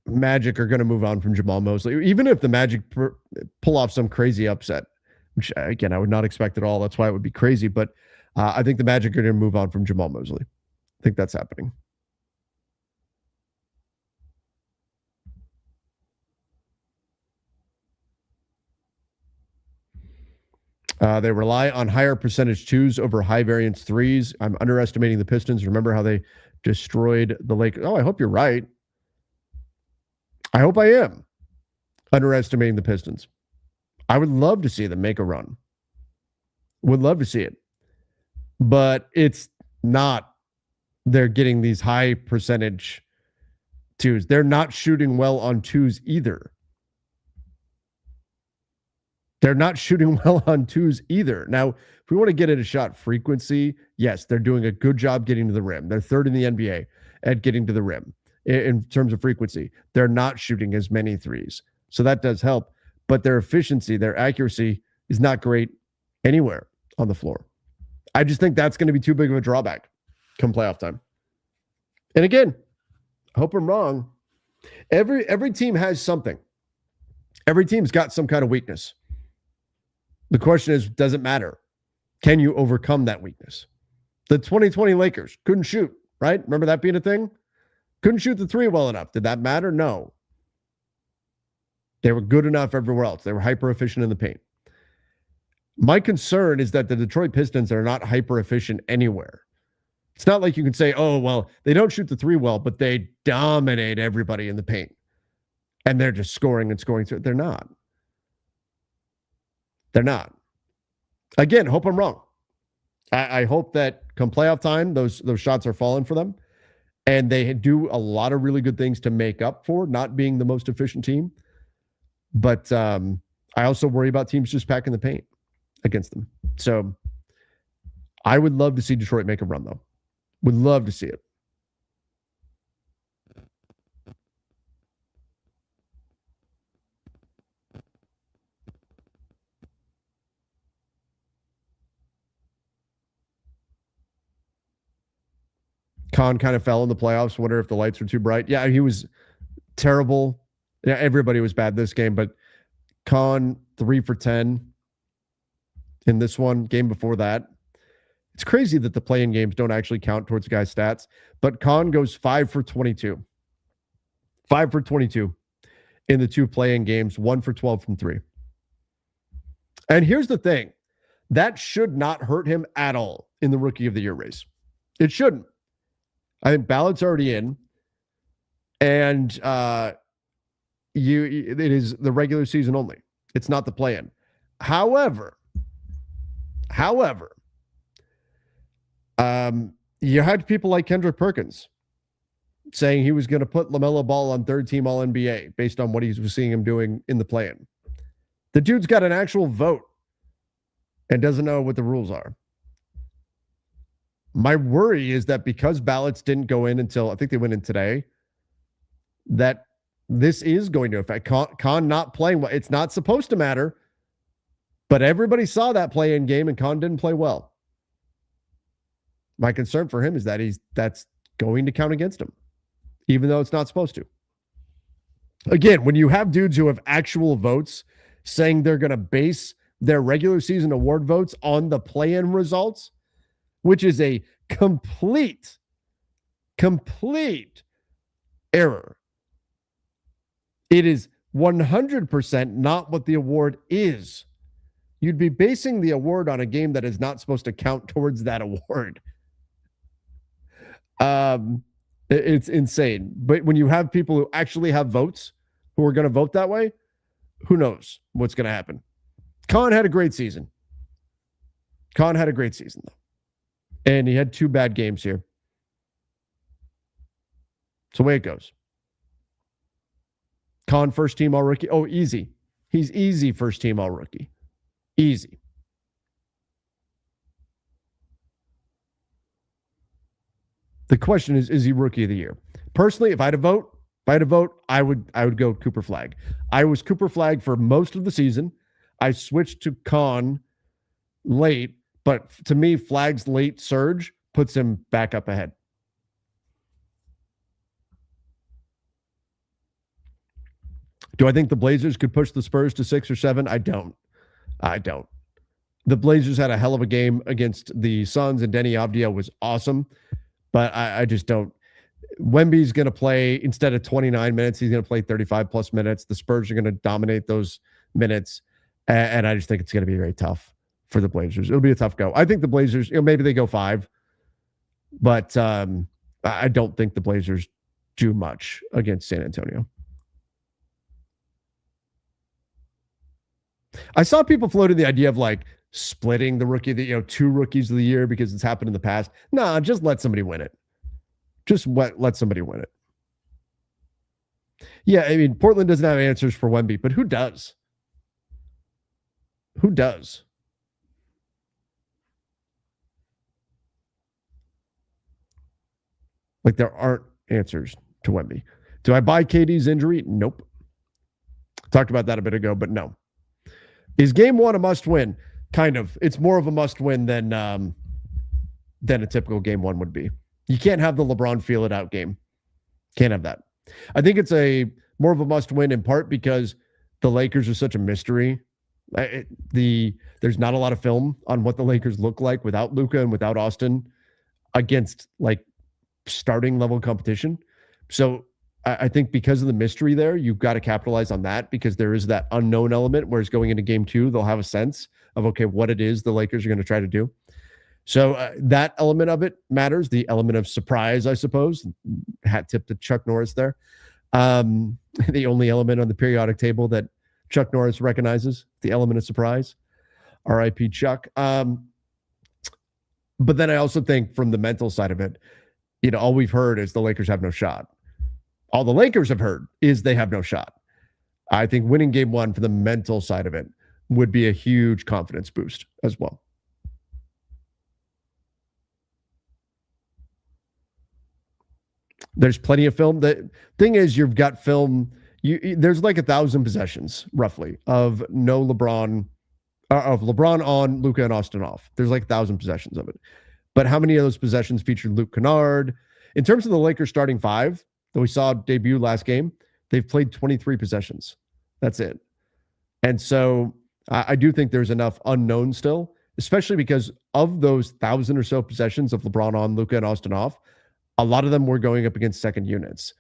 Magic are going to move on from Jamal Mosley, even if the Magic pull off some crazy upset, which again I would not expect at all. That's why it would be crazy. But I think the Magic are going to move on from Jamal Mosley. I think that's happening. They rely on higher percentage twos over high variance threes. I'm underestimating the Pistons. Remember how they destroyed the Lakers? Oh, I hope you're right. I hope I am underestimating the Pistons. I would love to see them make a run. Would love to see it. But it's not. They're getting these high percentage twos. They're not shooting well on twos either. They're not shooting well on twos either. Now, if we want to get at a shot frequency, yes, they're doing a good job getting to the rim. They're third in the NBA at getting to the rim in terms of frequency. They're not shooting as many threes. So that does help. But their efficiency, their accuracy is not great anywhere on the floor. I just think that's going to be too big of a drawback come playoff time. And again, I hope I'm wrong. Every team has something. Every team's got some kind of weakness. The question is, does it matter? Can you overcome that weakness? The 2020 Lakers couldn't shoot, right? Remember that being a thing? Couldn't shoot the three well enough. Did that matter? No. They were good enough everywhere else. They were hyper efficient in the paint. My concern is that the Detroit Pistons are not hyper efficient anywhere. It's not like you can say, oh, well, they don't shoot the three well, but they dominate everybody in the paint. And they're just scoring and scoring through it. They're not. They're not. Again, hope I'm wrong. I hope that come playoff time, those shots are falling for them. And they do a lot of really good things to make up for not being the most efficient team. But I also worry about teams just packing the paint against them. So I would love to see Detroit make a run, though. Would love to see it. Con kind of fell in the playoffs. Wonder if the lights were too bright. Yeah, he was terrible. Yeah, everybody was bad this game, but Con 3 for 10 in this one. Game before that. It's crazy that the play-in games don't actually count towards guys' stats, but Con goes 5 for 22. 5 for 22 in the 2 play-in games, 1 for 12 from 3. And here's the thing. That should not hurt him at all in the Rookie of the Year race. It shouldn't. I think ballot's already in, and it is the regular season only. It's not the play-in. However, you had people like Kendrick Perkins saying he was going to put LaMelo Ball on third-team All-NBA based on what he was seeing him doing in the play-in. The dude's got an actual vote and doesn't know what the rules are. My worry is that because ballots didn't go in until, I think they went in today, that this is going to affect Con not playing well. It's not supposed to matter, but everybody saw that play-in game and Con didn't play well. My concern for him is that that's going to count against him, even though it's not supposed to. Again, when you have dudes who have actual votes saying they're going to base their regular season award votes on the play-in results, which is a complete error. It is 100% not what the award is. You'd be basing the award on a game that is not supposed to count towards that award. It's insane. But when you have people who actually have votes who are going to vote that way, who knows what's going to happen. Con had a great season. Con had a great season, though. And he had 2 bad games here. It's the way it goes. Con first team all rookie. Oh, easy. He's easy first team all rookie. Easy. The question is he rookie of the year? Personally, if I had to vote, I would go Cooper Flagg. I was Cooper Flagg for most of the season. I switched to Con late. But to me, Flagg's late surge puts him back up ahead. Do I think the Blazers could push the Spurs to 6 or 7? I don't. The Blazers had a hell of a game against the Suns, and Denny Avdia was awesome. But I just don't. Wemby's going to play, instead of 29 minutes, he's going to play 35-plus minutes. The Spurs are going to dominate those minutes. And I just think it's going to be very tough for the Blazers. It'll be a tough go. I think the Blazers, maybe they go 5, but I don't think the Blazers do much against San Antonio. I saw people floating the idea of like splitting the rookie, 2 rookies of the year because it's happened in the past. Nah, just let somebody win it. Just let somebody win it. Yeah, I mean, Portland doesn't have answers for Wemby, but who does? Who does? Like, there aren't answers to Wemby. Do I buy KD's injury? Nope. Talked about that a bit ago, but no. Is game 1 a must-win? Kind of. It's more of a must-win than a typical game 1 would be. You can't have the LeBron feel-it-out game. Can't have that. I think it's more of a must-win in part because the Lakers are such a mystery. There's not a lot of film on what the Lakers look like without Luka and without Austin against like starting level competition. So I think because of the mystery there, you've got to capitalize on that because there is that unknown element. Whereas going into game 2, they'll have a sense of, okay, what it is the Lakers are going to try to do. So that element of it matters. The element of surprise, I suppose. Hat tip to Chuck Norris there. The only element on the periodic table that Chuck Norris recognizes, the element of surprise. R.I.P. Chuck. But then I also think from the mental side of it, all we've heard is the Lakers have no shot. All the Lakers have heard is they have no shot. I think winning game one for the mental side of it would be a huge confidence boost as well. There's plenty of film. The thing is, you've got film. There's like 1,000 possessions roughly of no LeBron, of LeBron on, Luka and Austin off. There's like 1,000 possessions of it. But how many of those possessions featured Luke Kennard? In terms of the Lakers starting five that we saw debut last game, they've played 23 possessions. That's it. And so I do think there's enough unknown still, especially because of those 1,000 or so possessions of LeBron on, Luka and Austin off, a lot of them were going up against second units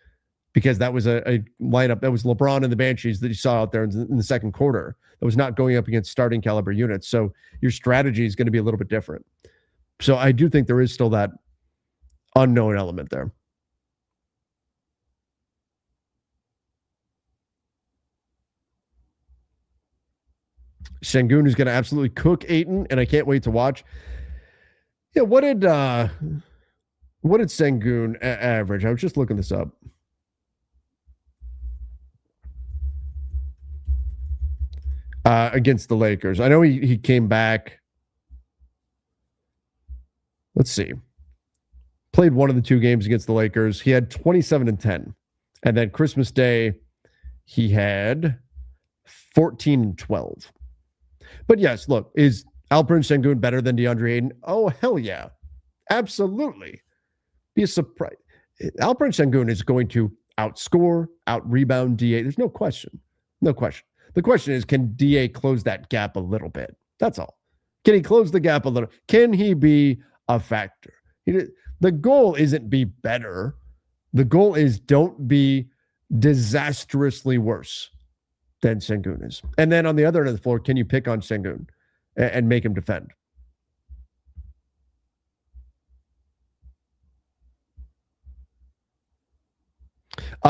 because that was a lineup that was LeBron and the Banshees that you saw out there in the second quarter. That was not going up against starting caliber units. So your strategy is going to be a little bit different. So I do think there is still that unknown element there. Sengun is going to absolutely cook Ayton, and I can't wait to watch. Yeah, what did Sengun average? I was just looking this up. Against the Lakers. I know he came back. Let's see. Played one of the two games against the Lakers. He had 27 and 10. And then Christmas Day, he had 14 and 12. But yes, look, is Alperen Sengun better than DeAndre Ayton? Oh, hell yeah. Absolutely. Be a surprise. Alperen Sengun is going to outscore, out-rebound DA. There's no question. No question. The question is, can DA close that gap a little bit? That's all. Can he close the gap a little? Can he be a factor? The goal isn't be better. The goal is don't be disastrously worse than Sengun is. And then on the other end of the floor, can you pick on Sengun and make him defend?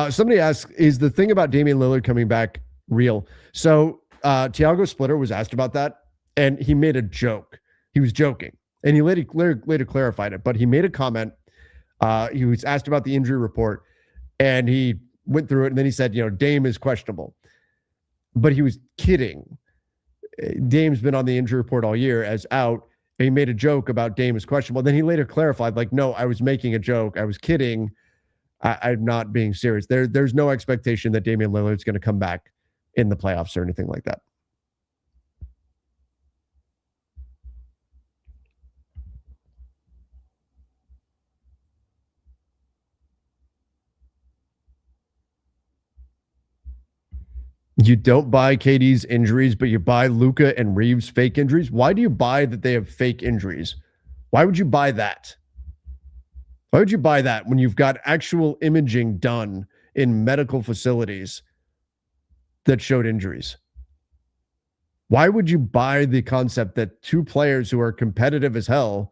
Somebody asked, is the thing about Damian Lillard coming back real? So Tiago Splitter was asked about that, and he made a joke. He was joking, and he later clarified it, but he made a comment. He was asked about the injury report, and he went through it, and then he said, Dame is questionable. But he was kidding. Dame's been on the injury report all year as out, and he made a joke about Dame is questionable. Then he later clarified, no, I was making a joke. I was kidding. I'm not being serious. There's no expectation that Damian Lillard's going to come back in the playoffs or anything like that. You don't buy KD's injuries, but you buy Luka and Reeves' fake injuries. Why do you buy that they have fake injuries? Why would you buy that? Why would you buy that when you've got actual imaging done in medical facilities that showed injuries? Why would you buy the concept that two players who are competitive as hell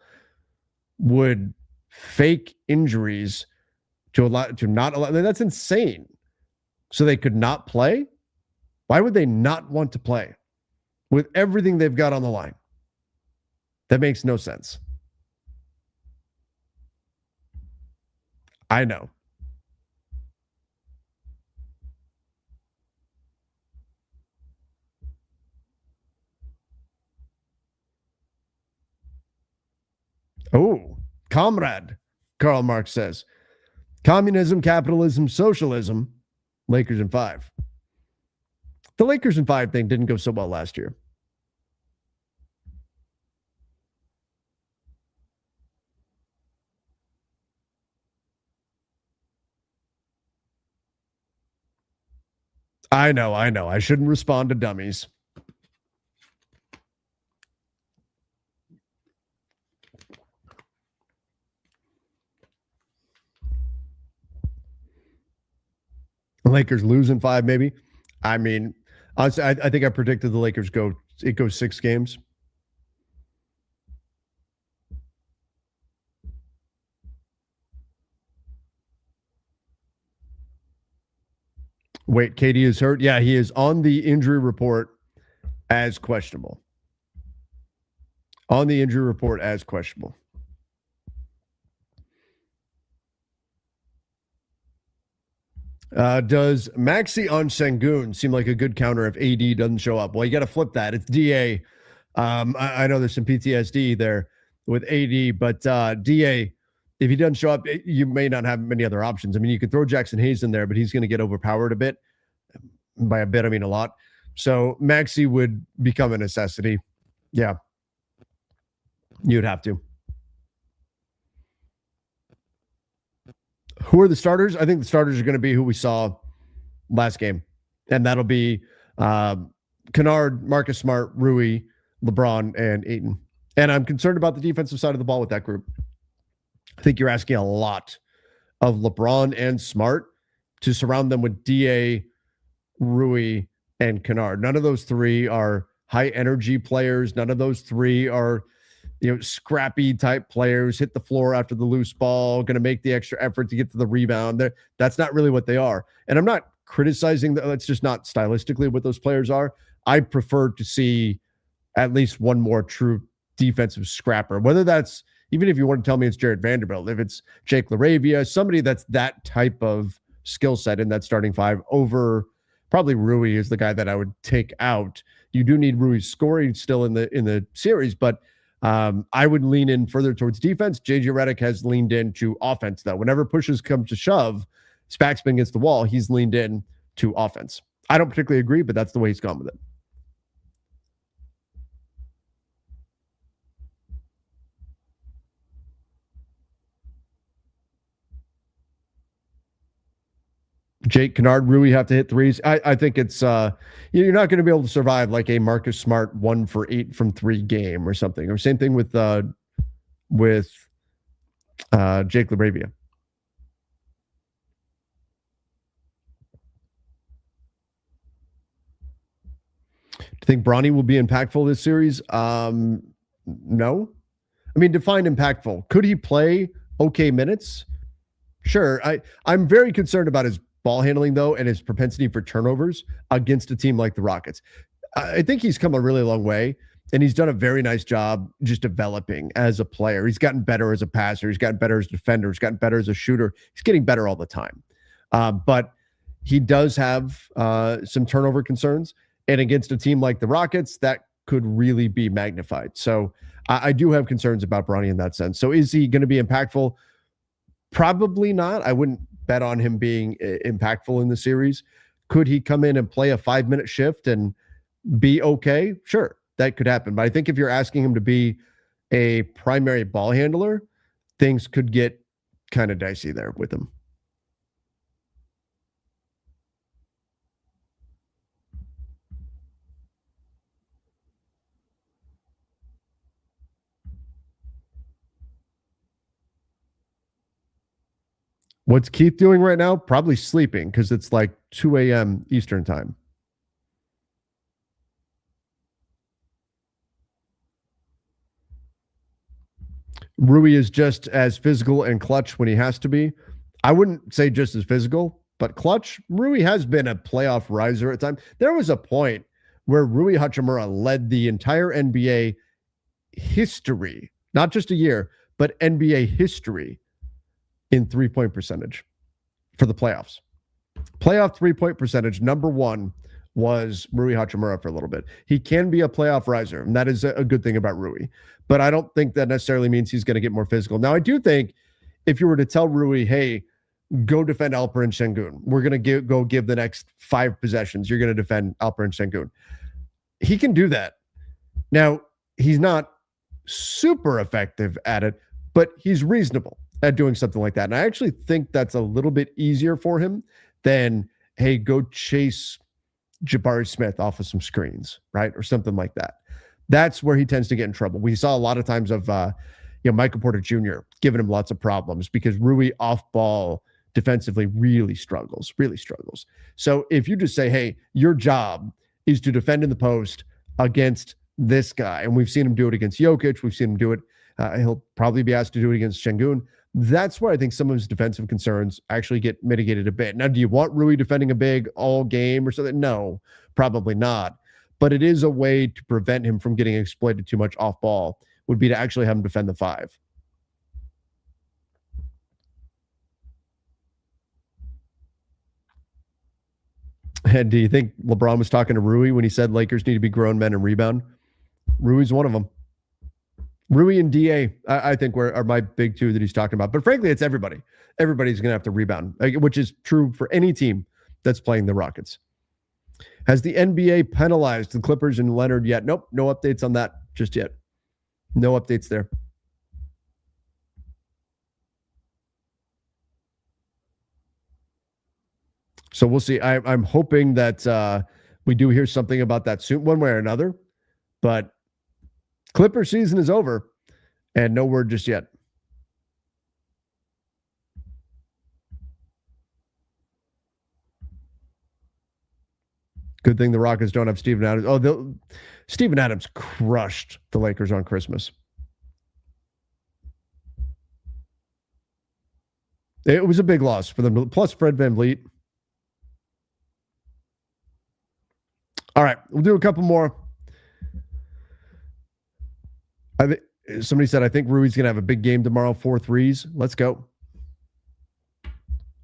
would fake injuries to not allow? That's insane. So they could not play? Why would they not want to play with everything they've got on the line? That makes no sense. I know. Oh, comrade, Karl Marx says. Communism, capitalism, socialism, Lakers in 5. The Lakers in 5 thing didn't go so well last year. I know. I shouldn't respond to dummies. Lakers lose in 5, maybe. I mean, honestly, I think I predicted the Lakers goes 6 games. Wait, KD is hurt? Yeah, he is on the injury report as questionable. On the injury report as questionable. Does Maxey on Sengun seem like a good counter if AD doesn't show up? Well, you got to flip that. It's DA. I know there's some PTSD there with AD, but DA, if he doesn't show up, you may not have many other options. I mean, you could throw Jackson Hayes in there, but he's going to get overpowered a bit. By a bit, I mean a lot. So Maxey would become a necessity. Yeah. You'd have to. Who are the starters? I think the starters are going to be who we saw last game. And that'll be Kennard, Marcus Smart, Rui, LeBron, and Ayton. And I'm concerned about the defensive side of the ball with that group. I think you're asking a lot of LeBron and Smart to surround them with DA, Rui, and Kennard. None of those three are high energy players. None of those three are, scrappy type players, hit the floor after the loose ball, going to make the extra effort to get to the rebound. That's not really what they are. And I'm not criticizing that. That's just not stylistically what those players are. I prefer to see at least one more true defensive scrapper, whether that's, even if you want to tell me it's Jared Vanderbilt, if it's Jake LaRavia, somebody that's that type of skill set in that starting five over probably Rui is the guy that I would take out. You do need Rui's scoring still in the series, but I would lean in further towards defense. JJ Redick has leaned into offense, though. Whenever pushes come to shove, Spack's been against the wall, he's leaned in to offense. I don't particularly agree, but that's the way he's gone with it. Jake Kennard, Rui have to hit threes. I think it's you're not going to be able to survive like a Marcus Smart 1 for 8 from 3 game or something. Or same thing with Jake LaRavia. Do you think Bronny will be impactful this series? No. I mean, define impactful. Could he play okay minutes? Sure. I'm very concerned about his ball handling, though, and his propensity for turnovers against a team like the Rockets. I think he's come a really long way, and he's done a very nice job just developing as a player. He's gotten better as a passer. He's gotten better as a defender. He's gotten better as a shooter. He's getting better all the time. But he does have some turnover concerns, and against a team like the Rockets, that could really be magnified. So I do have concerns about Bronny in that sense. So is he going to be impactful? Probably not. I wouldn't bet on him being impactful in the series. Could he come in and play a 5-minute shift and be okay? Sure, that could happen. But I think if you're asking him to be a primary ball handler, things could get kind of dicey there with him. What's Keith doing right now? Probably sleeping because it's like 2 a.m. Eastern time. Rui is just as physical and clutch when he has to be. I wouldn't say just as physical, but clutch. Rui has been a playoff riser at times. There was a point where Rui Hachimura led the entire NBA history, not just a year, but NBA history in three-point percentage for the playoffs. Playoff three-point percentage, number one, was Rui Hachimura for a little bit. He can be a playoff riser, and that is a good thing about Rui. But I don't think that necessarily means he's going to get more physical. Now, I do think if you were to tell Rui, hey, go defend Alperen Sengun, we're going to go give the next 5 possessions, you're going to defend Alperen Sengun. He can do that. Now, he's not super effective at it, but he's reasonable at doing something like that. And I actually think that's a little bit easier for him than, hey, go chase Jabari Smith off of some screens, right? Or something like that. That's where he tends to get in trouble. We saw a lot of times of, Michael Porter Jr. giving him lots of problems because Rui off ball defensively really struggles. So if you just say, hey, your job is to defend in the post against this guy, and we've seen him do it against Jokic, we've seen him do it, he'll probably be asked to do it against Sengun. That's where I think some of his defensive concerns actually get mitigated a bit. Now, do you want Rui defending a big all game or something? No, probably not. But it is a way to prevent him from getting exploited too much off ball, would be to actually have him defend the 5. And do you think LeBron was talking to Rui when he said Lakers need to be grown men and rebound? Rui's one of them. Rui and DA, I think, are my big 2 that he's talking about. But frankly, it's everybody. Everybody's going to have to rebound, which is true for any team that's playing the Rockets. Has the NBA penalized the Clippers and Leonard yet? Nope, no updates on that just yet. No updates there. So we'll see. I'm hoping that we do hear something about that soon, one way or another. But Clipper season is over, and no word just yet. Good thing the Rockets don't have Steven Adams. Oh, Steven Adams crushed the Lakers on Christmas. It was a big loss for them. Plus Fred VanVleet. All right, we'll do a couple more. Somebody said, I think Rui's going to have a big game tomorrow, 4 threes. Let's go.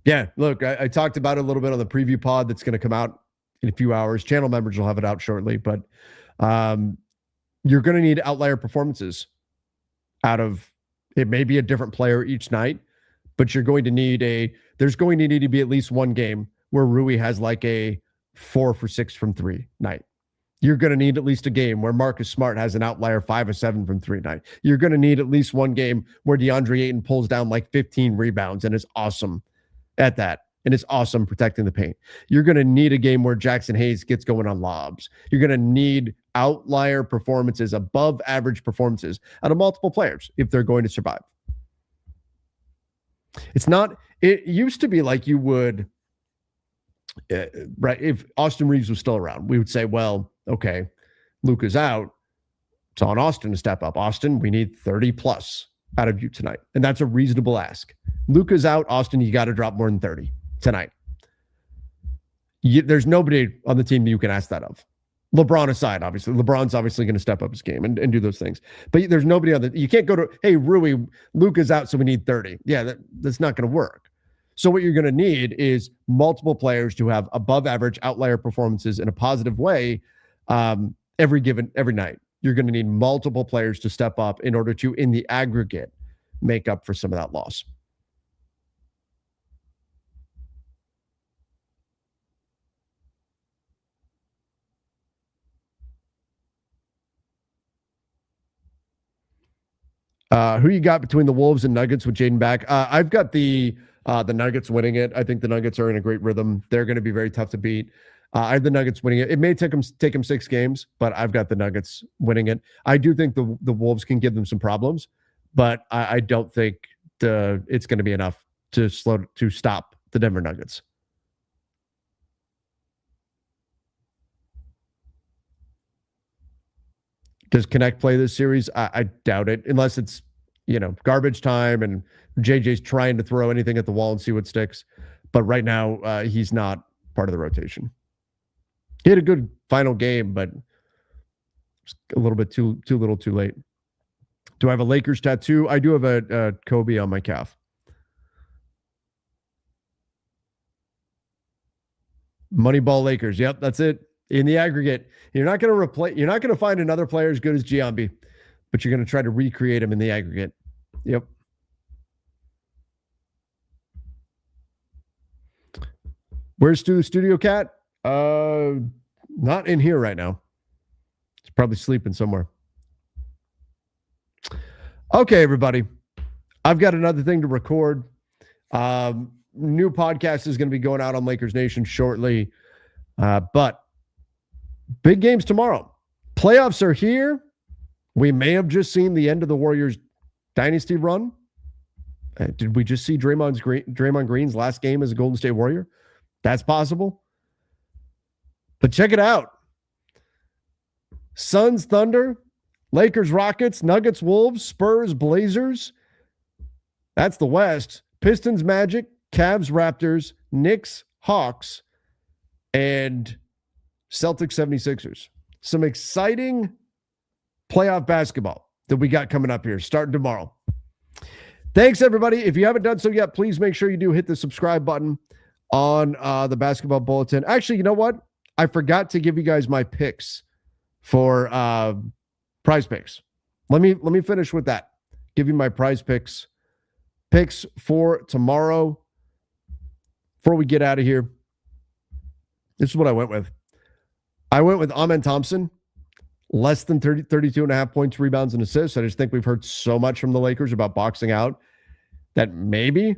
Yeah, look, I talked about it a little bit on the preview pod that's going to come out in a few hours. Channel members will have it out shortly, but you're going to need outlier performances out of it. May be a different player each night, but you're going to need there's going to need to be at least one game where Rui has like a 4 for 6 from 3 night. You're going to need at least a game where Marcus Smart has an outlier 5 or 7 from 3 night. You're going to need at least one game where DeAndre Ayton pulls down like 15 rebounds and is awesome at that. And it's awesome protecting the paint. You're going to need a game where Jackson Hayes gets going on lobs. You're going to need outlier performances, above average performances out of multiple players if they're going to survive. It used to be like you would, right? If Austin Reeves was still around, we would say, well, okay, Luka's out. It's on Austin to step up. Austin, we need 30 plus out of you tonight. And that's a reasonable ask. Luka's out. Austin, you got to drop more than 30 tonight. There's nobody on the team that you can ask that of. LeBron aside, obviously. LeBron's obviously going to step up his game and do those things. But there's nobody on you can't go to, hey, Rui, Luka's out, so we need 30. Yeah, that's not going to work. So what you're going to need is multiple players to have above average outlier performances in a positive way every night. You're going to need multiple players to step up in order to, in the aggregate, make up for some of that loss. Who you got between the Wolves and Nuggets with Jaden back? I've got the Nuggets winning it. I think the Nuggets are in a great rhythm. They're going to be very tough to beat. I have the Nuggets winning it. It may take them 6 games, but I've got the Nuggets winning it. I do think the Wolves can give them some problems, but I don't think it's going to be enough to stop the Denver Nuggets. Does Connect play this series? I doubt it, unless it's garbage time and JJ's trying to throw anything at the wall and see what sticks. But right now, he's not part of the rotation. He had a good final game, but a little bit too little too late. Do I have a Lakers tattoo? I do have a Kobe on my calf. Moneyball Lakers. Yep, that's it. In the aggregate, you're not going to find another player as good as Giambi, but you're going to try to recreate him in the aggregate. Yep. Where's Studio Cat? Not in here right now. He's probably sleeping somewhere. Okay, everybody. I've got another thing to record. New podcast is going to be going out on Lakers Nation shortly. But big games tomorrow. Playoffs are here. We may have just seen the end of the Warriors dynasty run. Did we just see Draymond Green's last game as a Golden State Warrior? That's possible. But check it out. Suns, Thunder, Lakers, Rockets, Nuggets, Wolves, Spurs, Blazers. That's the West. Pistons, Magic, Cavs, Raptors, Knicks, Hawks, and Celtics, 76ers. Some exciting playoff basketball that we got coming up here starting tomorrow. Thanks, everybody. If you haven't done so yet, please make sure you do hit the subscribe button on the Basketball Bulletin. Actually, you know what? I forgot to give you guys my picks for Prize Picks. Let me finish with that. Give you my Prize Picks for tomorrow. Before we get out of here, this is what I went with. I went with Amen Thompson, less than 32.5 points, rebounds, and assists. I just think we've heard so much from the Lakers about boxing out that maybe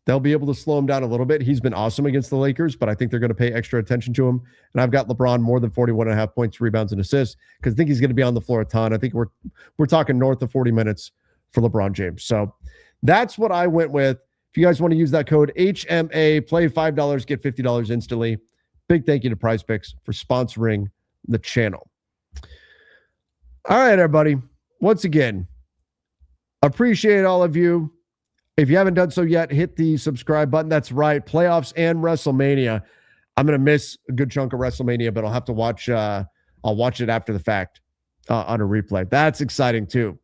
they'll be able to slow him down a little bit. He's been awesome against the Lakers, but I think they're going to pay extra attention to him. And I've got LeBron more than 41.5 points, rebounds, and assists because I think he's going to be on the floor a ton. I think we're talking north of 40 minutes for LeBron James. So that's what I went with. If you guys want to use that code HMA, play $5, get $50 instantly. Big thank you to Prize Picks for sponsoring the channel. All right, everybody. Once again, appreciate all of you. If you haven't done so yet, hit the subscribe button. That's right. Playoffs and WrestleMania. I'm going to miss a good chunk of WrestleMania, but I'll have to watch. I'll watch it after the fact on a replay. That's exciting too.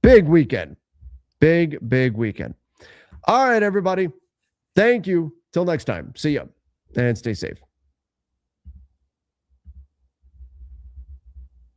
Big weekend. Big weekend. All right, everybody. Thank you. Till next time. See ya and stay safe.